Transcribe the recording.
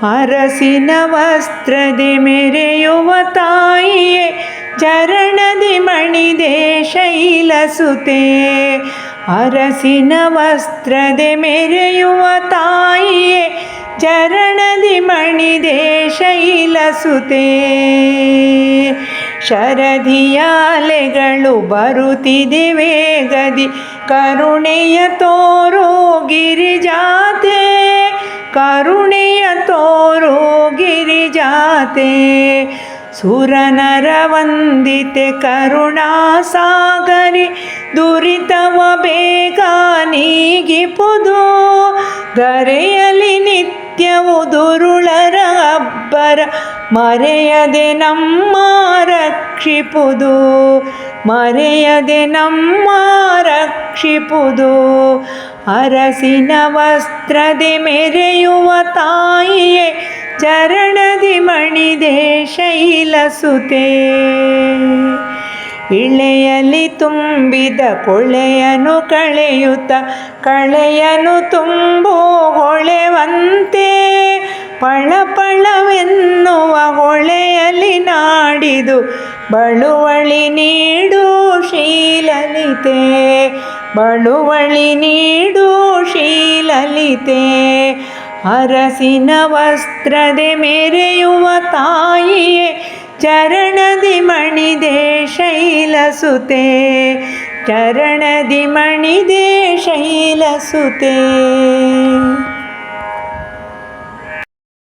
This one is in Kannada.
ಅರಸಿನ ವಸ್ತ್ರದೆ ಮೆರೆಯುವ ತಾಯಿಯೇ ಚರಣದಿ ಮಣಿದೆ ಶೈಲಸುತೆ. ಅರಸಿನ ವಸ್ತ್ರದೆ ಮೆರೆಯುವ ತಾಯಿಯೇ ಚರಣದಿ ಮಣಿದೆ ಶೈಲಸುತೆ. ಶರದಿಯ ಅಲೆಗಳು ಬರುತ್ತಿದೆ ವೇಗದಿ ಕರುಣೆಯ ತೋರೋ ಗಿರಿಜಾತೆ. ಕರುಣೆಯ ತೋರೋ ಗಿರಿಜಾತೆ. ಸುರನರ ವಂದಿತೆ ಕರುಣಾಸಾಗರಿ ದುರಿತವ ಬೇಗ ನೀಗಿಪುದು. ಗರೆಯಲಿ ನಿತ್ಯವು ದುರುಳರ ಅಬ್ಬರ ಮರೆಯದೆ ನಮ್ಮ ರಕ್ಷಿಪುದು. ಮರೆಯದೆ ನಮ್ಮ ರಕ್ಷಿಪುದು. ಅರಸಿನ ವಸ್ತ್ರದೆ ಮೆರೆಯುವ ತಾಯಿಯೇ ಚರಣದಿ ಮಣಿದೆ ಶೈಲಸುತೆ. ಇಳೆಯಲಿ ತುಂಬಿದ ಕೊಳೆಯನು ಕಳೆಯುತ್ತ ಕಳೆಯನು ತುಂಬು ಹೊಳೆವಂತೆ. ಪಳಪಳವೆನ್ನುವ ಹೊಳೆಯಲಿ ನಾಡಿದು ಬಳುವಳಿ ನೀಡು ಶೀಲಲಿತೆ. ಬಳುವಳಿ ನೀಡು ಶೀಲಲಿತೆ. ಅರಸಿನ ವಸ್ತ್ರದೆ ಮೆರೆಯುವ ತಾಯಿಯೇ ಚರಣದಿ ಮಣಿದೆ ಶೈಲಸುತೆ. ಚರಣದಿ ಮಣಿದೆ ಶೈಲಸುತೆ.